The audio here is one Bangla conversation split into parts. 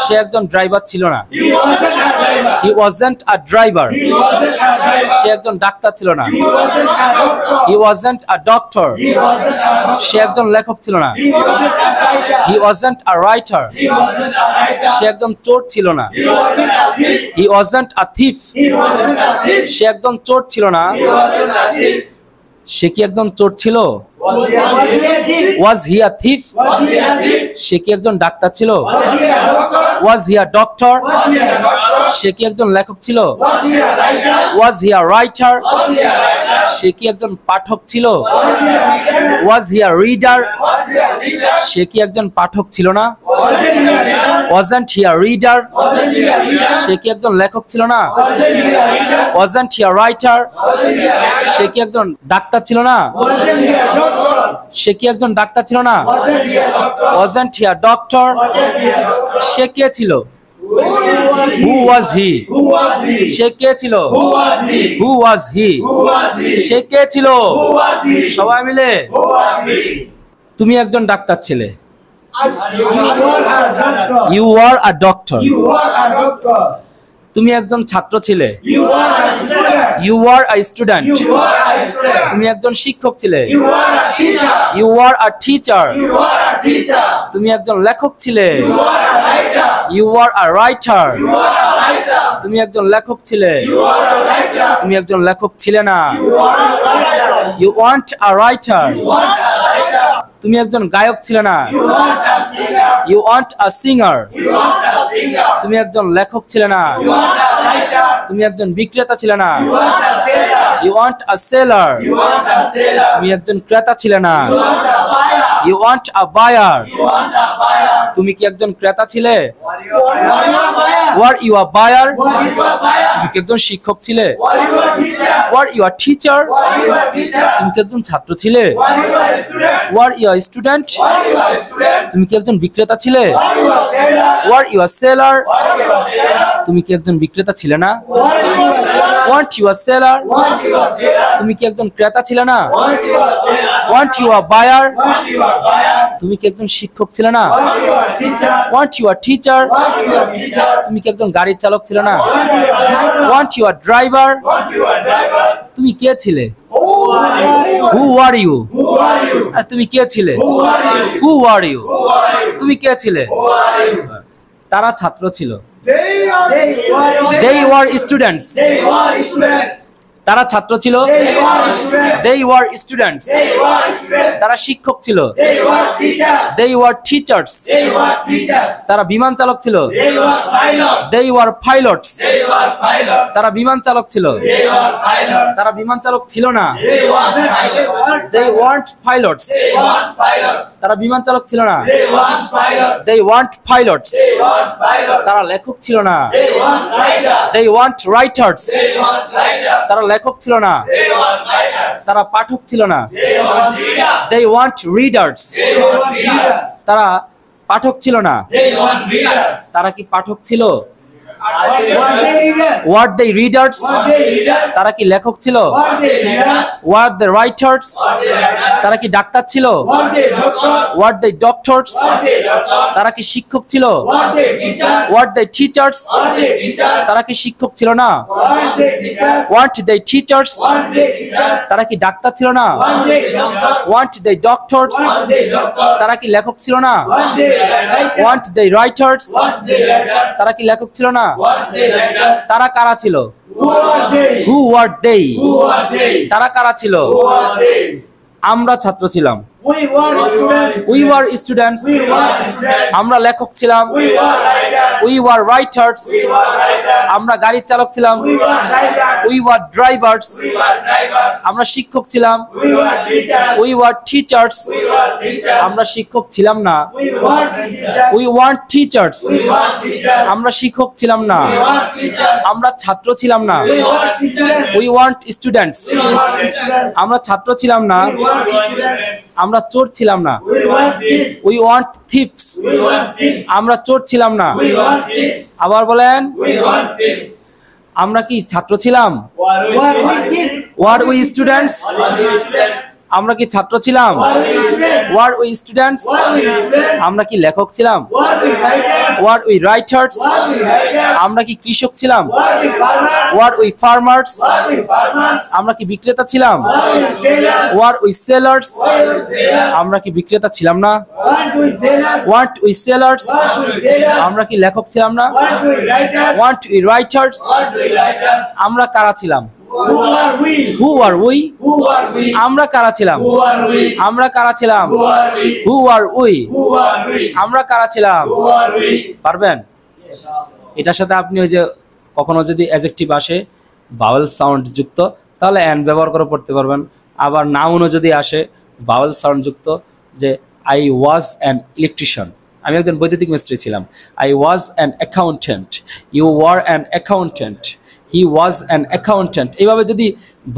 সে একজন ড্রাইভার ছিল না। He wasn't a driver. সে একজন ডাক্তার ছিল না। He wasn't a doctor. সে একজন লেখক ছিল না। He wasn't a writer. সে একজন চোর ছিল না। He wasn't a thief. সে একজন চোর ছিল না। সে কি একজন চোর ছিল? Was he a thief? সে কি একজন ডাক্তার ছিল? Was he a doctor? সে কি একজন লেখক ছিল? Was he a writer? সে কি একজন পাঠক ছিল? Was he a reader? সে কি একজন পাঠক ছিল না? Wasn't he a reader? সে কি একজন লেখক ছিল না? Wasn't he a writer? সে কি একজন ডাক্তার ছিল না? সে কি একজন ডাক্তার ছিল না? Wasn't he a doctor? সে কে ছিল? Who was he? সে কে ছিল? Who was he? সে কে ছিল? সবাই মিলে। তুমি একজন ডাক্তার ছিলে। You were a doctor. তুমি একজন ছাত্র ছিলে। You were a student. তুমি একজন শিক্ষক ছিলে। You were a teacher. তুমি একজন লেখক ছিলে। You were a writer. তুমি একজন লেখক ছিলে। তুমি একজন লেখক ছিলে না। You weren't a writer. তুমি একজন গায়ক ছিলে না। You weren't a singer. তুমি একজন লেখক ছিলে না। তুমি একজন বিক্রেতা ছিলে না। You weren't a seller. তুমি একজন ক্রেতা ছিলে না। You weren't a buyer. তুমি কি একজন ক্রেতা ছিলে? Were you a buyer? তুমি কি একজন শিক্ষক ছিলে? Were you a teacher? তুমি কি একজন ছাত্র ছিলে? Were you a student? তুমি কি একজন বিক্রেতা ছিলে? Were you a seller? তুমি কি একজন বিক্রেতা ছিলে না? Weren't you a seller? তুমি কি একজন ক্রেতা ছিলে না? Weren't you a buyer? তুমি কি একজন শিক্ষক ছিলে না? Weren't you a teacher? তুমি কি একজন গাড়ির চালক ছিলে না? Weren't you a driver? তুমি কে ছিলে? Who are you? আর তুমি কে ছিলে? Who are you? তুমি কে ছিলে? তারা ছাত্র ছিল। They were students. তারা ছাত্র ছিল। They were students. তারা শিক্ষক ছিল। They were teachers. তারা বিমান চালক ছিল। They were pilots. তারা বিমান চালক ছিল। তারা বিমান চালক ছিল না। They weren't pilots. তারা বিমান চালক ছিল না। They weren't pilots. তারা লেখক ছিল না। They weren't writers. তারা লেখক ছিল না। তারা পাঠক ছিল না। They weren't readers. তারা পাঠক ছিল না। তারা কি পাঠক ছিল? Were they readers? তারা কি লেখক ছিল? Were they writers? তারা কি ডাক্তার ছিল? Were they doctors? তারা কি শিক্ষক ছিল? Were they teachers? তারা কি শিক্ষক ছিল না? Weren't they teachers? তারা কি ডাক্তার ছিল না? Weren't they doctors? তারা কি লেখক ছিল না? Weren't they writers? তারা কি লেখক ছিল না? তারা কারা ছিল? Who were they? তারা কারা ছিল? আমরা ছাত্র ছিলাম। We were students. আমরা লেখক ছিলাম। We were writers. আমরা গাড়ির চালক ছিলাম। We were drivers. আমরা শিক্ষক ছিলাম। We were teachers. আমরা শিক্ষক ছিলাম না। We weren't teachers. আমরা শিক্ষক ছিলাম না। আমরা ছাত্র ছিলাম না। We weren't students. আমরা ছাত্র ছিলাম না। আমরা চোর ছিলাম না। We weren't thieves. আমরা চোর ছিলাম না। আবার বলেন, আমরা কি ছাত্র ছিলাম? Were we students? আমরা কি ছাত্র ছিলাম? Were we students? আমরা কি লেখক ছিলাম? Were we writers? আমরা কি কৃষক ছিলাম? Were we farmers? আমরা কি বিক্রেতা ছিলাম? Were we sellers? আমরা কি বিক্রেতা ছিলাম না? Weren't we sellers? আমরা কি লেখক ছিলাম না? Weren't we writers? আমরা কারা ছিলাম? Who are we? আমরা কারা ছিলাম? আমরা কারা ছিলাম? Who are we? আমরা কারা ছিলাম? পারবেন? এটার সাথে আপনি ওই যে কখনো যদি অ্যাডজেক্টিভ আসে ভাওয়েল সাউন্ড যুক্ত তাহলে অ্যান ব্যবহার করে পড়তে পারবেন। আবার নাউনও যদি আসে ভাওয়েল সাউন্ড যুক্ত, যে আই ওয়াজ অ্যান ইলেকট্রিশিয়ান, আমি একজন বৈদ্যুতিক মিস্ত্রি ছিলাম। I was an accountant, you were an accountant, he was an accountant. এইভাবে যদি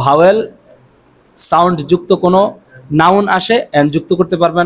ভাওয়েল সাউন্ড যুক্ত কোনো নাউন আসে অ্যান যুক্ত করতে পারবেন।